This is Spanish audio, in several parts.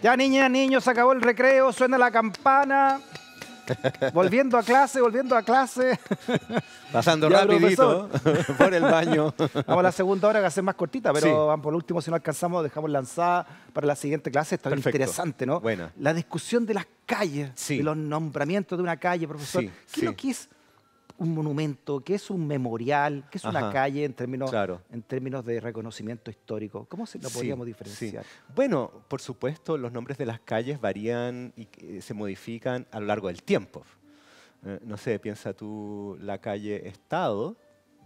Ya, niñas, niños, se acabó el recreo, suena la campana. Volviendo a clase, volviendo a clase. Pasando Ya, rapidito por el baño. Vamos a la segunda hora, que va a ser más cortita, pero Sí. vamos por último, si no alcanzamos, dejamos lanzada para la siguiente clase. Está bien Perfecto. interesante, ¿no? Buena. La discusión de las calles, Sí. de los nombramientos de una calle, profesor. Sí, ¿Qué es sí. lo que es un monumento? ¿Qué es un memorial? ¿Qué es una Ajá. calle en términos, Claro. en términos de reconocimiento histórico? ¿Cómo se lo Sí, podríamos sí. diferenciar? Bueno, por supuesto, los nombres de las calles varían y se modifican a lo largo del tiempo. No sé, piensa tú la calle Estado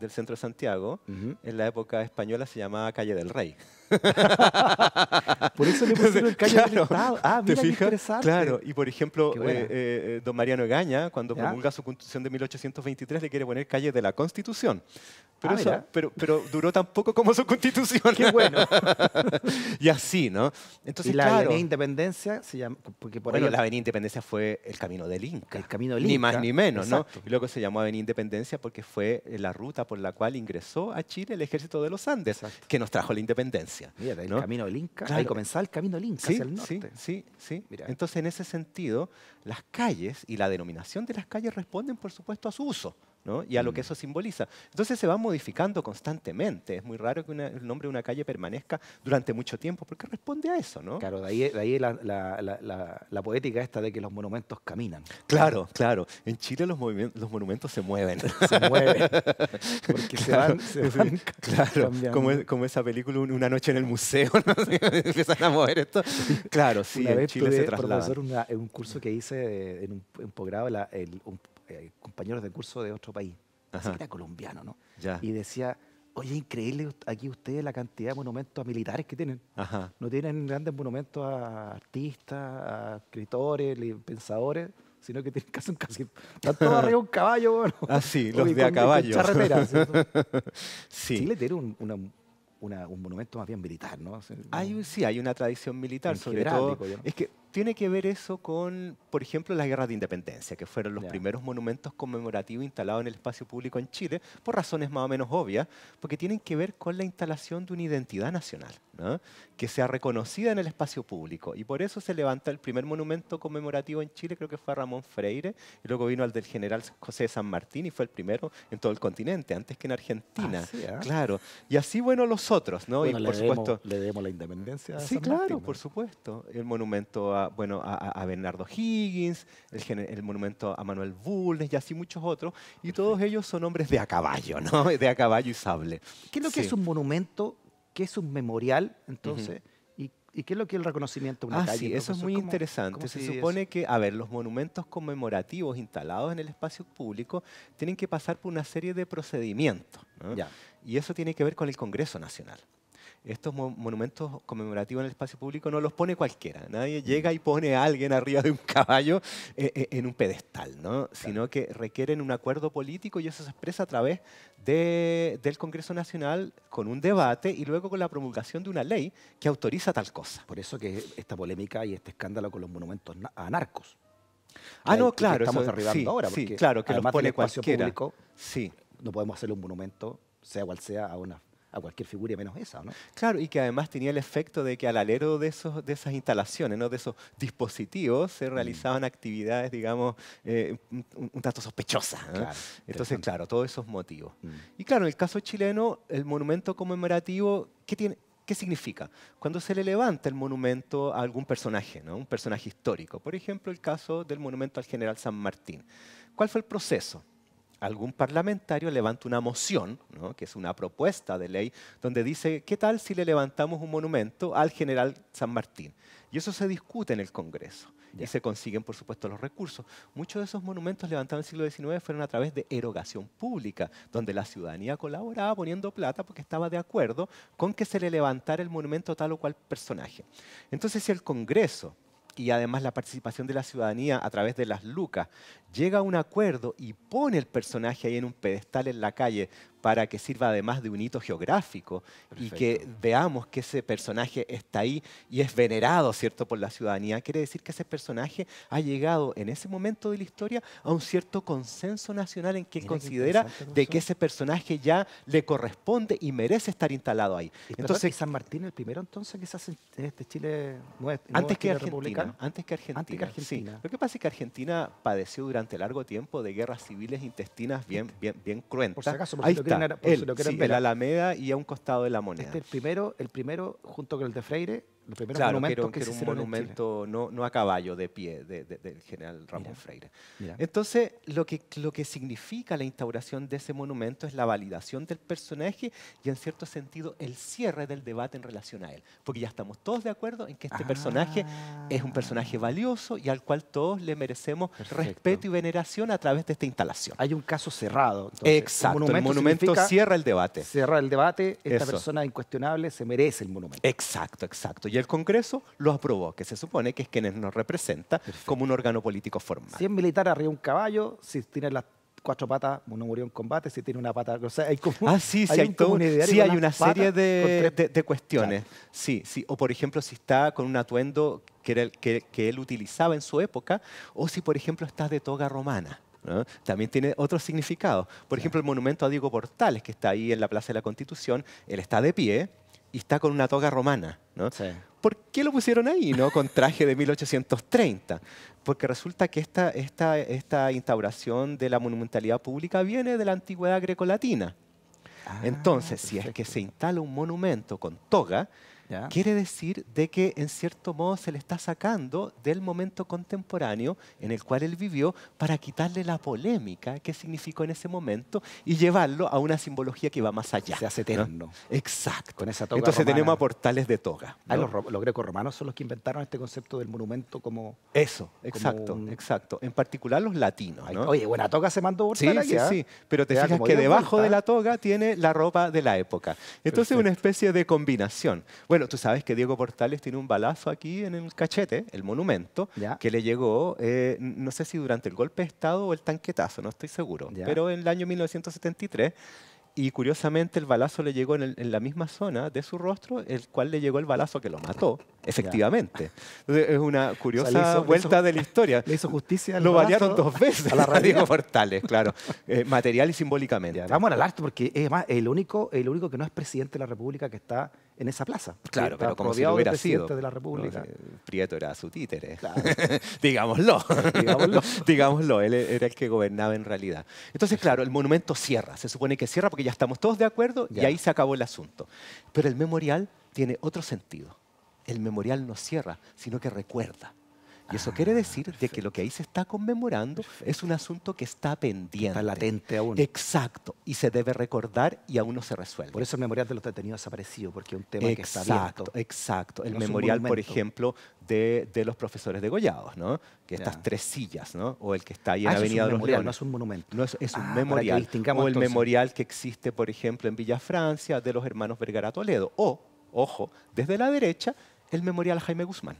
del centro de Santiago, Ujú. en la época española se llamaba Calle del Rey. Por eso le pusieron calle del Claro, Estado. Ah, ¿te mira qué fijas? interesante. Claro, y por ejemplo, Qué buena. don Mariano Egaña, cuando ¿Ya? promulga su Constitución de 1823, le quiere poner calle de la Constitución. Pero, mira. pero duró tan poco como su Constitución. Qué bueno. Y así, ¿no? Entonces, Y la claro, Avenida Independencia se llama, porque por bueno, ahí la Avenida Independencia fue el camino del Inca. el camino del Ni Inca. más ni menos, Exacto. ¿no? Y luego se llamó Avenida Independencia porque fue la ruta por la cual ingresó a Chile el ejército de los Andes, Exacto. que nos trajo la independencia. Mira, el ¿no? camino del Inca. Ahí Claro. comenzaba el camino del Inca Sí, hacia el sí, norte. sí. Mira. Entonces, en ese sentido, las calles y la denominación de las calles responden, por supuesto, a su uso, ¿no? Y a lo que eso simboliza. Entonces, se van modificando constantemente. Es muy raro que el nombre de una calle permanezca durante mucho tiempo, porque responde a eso, ¿no? Claro, de ahí la poética esta de que los monumentos caminan. Claro, claro. En Chile los monumentos se mueven. Se mueven. Porque se van Claro, cambiando. como esa película Una noche en el museo, ¿no? Empiezan a mover esto. Claro, sí, Una en vez Chile tuve, se traslada. profesor, en un curso que hice en un posgrado, compañeros de curso de otro país. Así Ajá. que era colombiano, ¿no? Ya. Y decía, oye, increíble aquí ustedes la cantidad de monumentos a militares que tienen. Ajá. No tienen grandes monumentos a artistas, a escritores, pensadores, sino que tienen casi están todos arriba de un caballo, bueno. Ah, sí, los Oye, de a con caballo. charreteras, ¿cierto? Sí. Chile tiene un monumento más bien militar, ¿no? Sí, hay una tradición militar, En sobre general, todo. digo yo, ¿no? Es que tiene que ver eso con, por ejemplo, las guerras de independencia, que fueron los Ya. primeros monumentos conmemorativos instalados en el espacio público en Chile, por razones más o menos obvias, porque tienen que ver con la instalación de una identidad nacional, ¿no? Que sea reconocida en el espacio público. Y por eso se levanta el primer monumento conmemorativo en Chile, creo que fue a Ramón Freire, y luego vino al del general José de San Martín, y fue el primero en todo el continente, antes que en Argentina. Ah, sí, ¿ah? Claro. Y así, bueno, los otros, ¿no? Bueno, Y por supuesto... le debemos la independencia a Sí, San claro, Martín, ¿no? por supuesto. El monumento a Bernardo Higgins, el monumento a Manuel Bulnes y así muchos otros. Y todos ellos son hombres de a caballo, ¿no? De a caballo y sable. ¿Qué es lo que Sí. es un monumento? ¿Qué es un memorial, entonces? ¿Y qué es lo que es el reconocimiento de una calle? Sí, eso es profesor? muy ¿Cómo interesante. Se divide supone que, a ver, los monumentos conmemorativos instalados en el espacio público tienen que pasar por una serie de procedimientos, ¿no? eso? Ya. Y eso tiene que ver con el Congreso Nacional. Estos monumentos conmemorativos en el espacio público no los pone cualquiera. Nadie llega y pone a alguien arriba de un caballo en un pedestal, ¿no? Sino que requieren un acuerdo político y eso se expresa a través del Congreso Nacional con un debate y luego con la promulgación de una ley que autoriza tal cosa. Por eso que esta polémica y este escándalo con los monumentos a narcos. Ah, no, Que claro. estamos eso- derribando sí, ahora, sí, porque claro, que los además pone del espacio cualquiera. público, Sí. no podemos hacerle un monumento, sea cual sea, a cualquier figura y menos esa, ¿no? Claro, y que además tenía el efecto de que al alero de esas instalaciones, ¿no? De esos dispositivos, se realizaban actividades, digamos, un tanto sospechosas, ¿no? Claro, Entonces, interesante. claro, todos esos motivos. Mm. Y claro, en el caso chileno, el monumento conmemorativo, ¿qué significa? Cuando se le levanta el monumento a algún personaje, ¿no? Un personaje histórico. Por ejemplo, el caso del monumento al general San Martín. ¿Cuál fue el proceso? Algún parlamentario levanta una moción, ¿no? Que es una propuesta de ley, donde dice, ¿qué tal si le levantamos un monumento al general San Martín? Y eso se discute en el Congreso. Ya. Y se consiguen, por supuesto, los recursos. Muchos de esos monumentos levantados en el siglo XIX fueron a través de erogación pública, donde la ciudadanía colaboraba poniendo plata porque estaba de acuerdo con que se le levantara el monumento a tal o cual personaje. Entonces, si el Congreso y además la participación de la ciudadanía a través de las lucas, llega a un acuerdo y pone el personaje ahí en un pedestal en la calle para que sirva además de un hito geográfico y que veamos que ese personaje está ahí y es venerado, ¿cierto?, por la ciudadanía, quiere decir que ese personaje ha llegado en ese momento de la historia a un cierto consenso nacional en que Mira, qué considera interesante, de que profesor. ese personaje ya le corresponde y merece estar instalado ahí. Entonces, Entonces, San Martín el primero entonces que se hace en este Chile nuevo antes que Chile Argentina, republicano. antes que Argentina. Antes que Argentina. Sí. Lo que pasa es que Argentina padeció durante largo tiempo de guerras civiles intestinas bien cruentas. Por si acaso, por Ahí si lo quieren, está, por si él, lo quieren sí, ver. el Alameda y a un costado de la Moneda. Este es el primero junto con el de Freire, los primeros Claro, monumentos que que era se un hicieron en Chile. monumento no a caballo, de pie, del general Ramón Mira, Freire. mira. Entonces, lo que significa la instauración de ese monumento es la validación del personaje y, en cierto sentido, el cierre del debate en relación a él. Porque ya estamos todos de acuerdo en que este personaje es un personaje valioso y al cual todos le merecemos Perfecto. respeto y veneración a través de esta instalación. Hay un caso cerrado. Entonces, Exacto, el monumento significa cierra el debate. cierra el debate, esta Eso. persona incuestionable se merece el monumento. Exacto, exacto. Y el Congreso lo aprobó, que se supone que es quienes nos representa como un órgano político formal. Si es militar arriba de un caballo, si tiene las 4 patas, uno murió en combate, si tiene una pata, o sea, hay como Sí, hay un comunitario sí, con hay una las patas, serie con tres- de cuestiones. Sí, sí. O por ejemplo, si está con un atuendo que, era que él utilizaba en su época, o si por ejemplo está de toga romana, ¿no? También tiene otro significado. Por ejemplo, el monumento a Diego Portales, que está ahí en la Plaza de la Constitución, él está de pie y está con una toga romana, ¿no? Sí. ¿Por qué lo pusieron ahí, no? Con traje de 1830? Porque resulta que esta instauración de la monumentalidad pública viene de la antigüedad grecolatina. Entonces, si es que perfecto. se instala un monumento con toga, ¿Ya? quiere decir de que en cierto modo se le está sacando del momento contemporáneo en el cual él vivió para quitarle la polémica que significó en ese momento y llevarlo a una simbología que va más allá. Se hace ¿no? eterno. Exacto. Con esa toga Entonces romana. tenemos a Portales de toga. Ah, ¿no? los greco-romanos son los que inventaron este concepto del monumento como... Eso, exacto, un- exacto. En particular los latinos. ¿no? Oye, buena toga se mandó por Sí, sí, sí. Pero te Te da fijas como que 10 debajo de vueltas. la toga tiene la ropa de la época. Entonces es una especie de combinación. Bueno, tú sabes que Diego Portales tiene un balazo aquí en el cachete, el monumento, Ya. que le llegó, no sé si durante el golpe de Estado o el tanquetazo, no estoy seguro, Ya. pero en el año 1973. Y curiosamente el balazo le llegó en la misma zona de su rostro, el cual le llegó el balazo que lo mató, efectivamente. Entonces, es una curiosa le hizo- vuelta de la historia. Le hizo justicia al Lo balazo balearon 2 veces a la a realidad. Diego Portales, claro. Material y simbólicamente. Ya, vamos al arte porque es más, el único que no es presidente de la República que está en esa plaza. Claro, Está pero como si lo rodeado de hubiera sido. presidentes de la República. No, Prieto era su títere. Claro. Digámoslo. Digámoslo. Digámoslo, él era el que gobernaba en realidad. Entonces, claro, el monumento cierra. Se supone que cierra porque ya estamos todos de acuerdo y Ya. ahí se acabó el asunto. Pero el memorial tiene otro sentido. El memorial no cierra, sino que recuerda. Y eso quiere decir de que lo que ahí se está conmemorando es un asunto que está pendiente. Está latente aún. Exacto. Y se debe recordar y aún no se resuelve. Por eso el memorial de los detenidos desaparecido, porque es un tema que está Exacto, abierto. exacto. El No es un memorial, por monumento. ejemplo, de los profesores degollados, ¿no? Que Ya. estas 3 sillas, ¿no? O el que está ahí en Ah, eso Avenida es de un los memorial, no Leones. es un monumento. No, es un Para que memorial. distingamos O el entonces. memorial que existe, por ejemplo, en Villa Francia de los hermanos Vergara Toledo. O, ojo, desde la derecha, el memorial a Jaime Guzmán,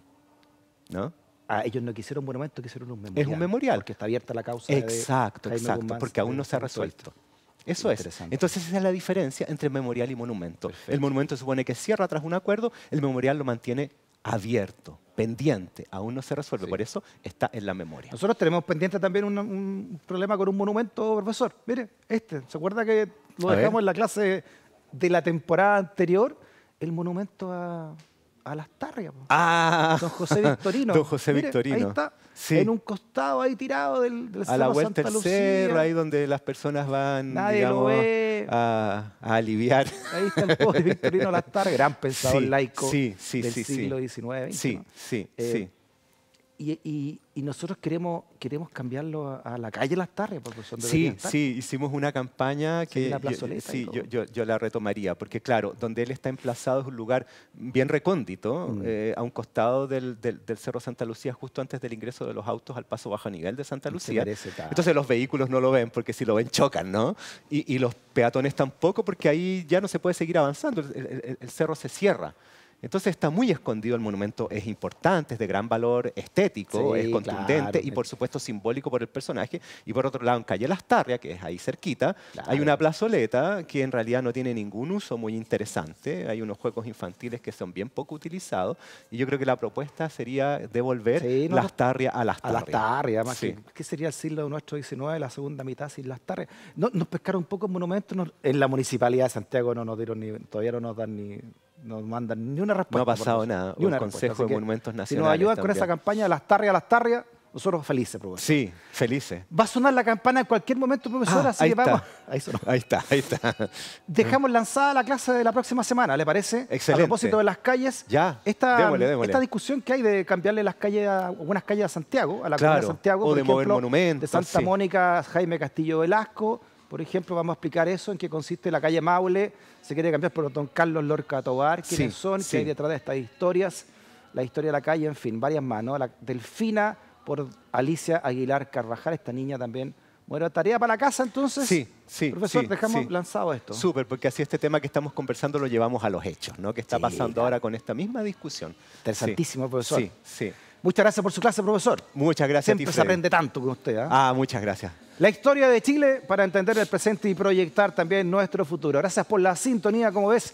¿no? Ah, ellos no quisieron monumento, quisieron un memorial. Es un memorial. Porque está abierta la causa Exacto, de Jaime exacto, Guzmán, porque aún no se ha del punto de resuelto. vista. Eso es. Interesante. Entonces esa es la diferencia entre memorial y monumento. Perfecto. El monumento se supone que cierra tras un acuerdo, el memorial lo mantiene abierto, pendiente, aún no se resuelve, Sí. por eso está en la memoria. Nosotros tenemos pendiente también un problema con un monumento, profesor. Mire, ¿se acuerda que lo A dejamos ver. en la clase de la temporada anterior? El monumento a Lastarria. Po. Ah, Don José Victorino. Don José Mire, Victorino. Ahí está, Sí. en un costado ahí tirado del A la Cerro vuelta Santa del Lucía. cerro, ahí donde las personas van, Nadie digamos, lo ve. a aliviar. Ahí está el pobre Victorino Lastarria, gran pensador Sí, laico sí, sí, del sí, sí. siglo XIX. XX, Sí, ¿no? sí, Eh, sí. Y nosotros queremos cambiarlo a la calle Lastarria, profesor. Sí, debería estar. sí, hicimos una campaña Sí, que una plazoleta y sí, todo. yo la retomaría, porque claro, donde él está emplazado es un lugar bien recóndito, a un costado del Cerro Santa Lucía, justo antes del ingreso de los autos al paso bajo nivel de Santa Se Lucía. merece, claro. Entonces los vehículos no lo ven, porque si lo ven chocan, ¿no? Y los peatones tampoco, porque ahí ya no se puede seguir avanzando, el cerro se cierra. Entonces está muy escondido el monumento, es importante, es de gran valor estético, Sí, es contundente claro. y por supuesto simbólico por el personaje. Y por otro lado, en Calle Lastarria, que es ahí cerquita, Claro. hay una plazoleta que en realidad no tiene ningún uso muy interesante. Hay unos juegos infantiles que son bien poco utilizados y yo creo que la propuesta sería devolver Sí, no, Lastarria a A Lastarria. Lastarria, además, Sí. ¿qué sería el siglo nuestro XIX, la segunda mitad sin Lastarria? No, nos pescaron un poco en monumentos, en la Municipalidad de Santiago no nos dieron todavía no nos dan nos mandan ni una respuesta. No ha por pasado eso, nada. ni O una el respuesta. Consejo Así de que, Monumentos si Nacionales nos ayudan con esa también. campaña, Lastarria, nosotros felices, profesor. Sí, felices. Va a sonar la campana en cualquier momento, profesor, así ahí que vamos. está. Ahí sonó. Ahí está, ahí está. Dejamos lanzada la clase de la próxima semana, ¿le parece? Excelente. A propósito de las calles, Ya, esta, démosle. esta discusión que hay de cambiarle las calles a algunas calles a Santiago, a la comuna de Claro, Santiago, o por de mover ejemplo, monumentos, de Santa sí. Mónica, Jaime Castillo Velasco, por ejemplo, vamos a explicar eso, en qué consiste la calle Maule, se quiere cambiar por don Carlos Lorca Tobar, quiénes Sí, son, sí. qué hay detrás de estas historias, la historia de la calle, en fin, varias más, ¿no? La Delfina por Alicia Aguilar Carvajal, esta niña también. Bueno, tarea para la casa entonces. Sí, sí. Profesor, sí, dejamos sí. lanzado esto. Súper, porque así este tema que estamos conversando lo llevamos a los hechos, ¿no? Que está Sí, pasando claro. ahora con esta misma discusión. Interesantísimo, profesor. Sí, sí. Muchas gracias por su clase, profesor. Muchas gracias Siempre a ti, se Freddy. aprende tanto con usted. ¿Ah? Muchas gracias. La historia de Chile para entender el presente y proyectar también nuestro futuro. Gracias por la sintonía, como ves,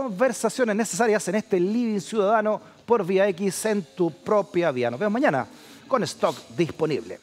conversaciones necesarias en este Living Ciudadano por Vía X en tu propia vía. Nos vemos mañana con stock disponible.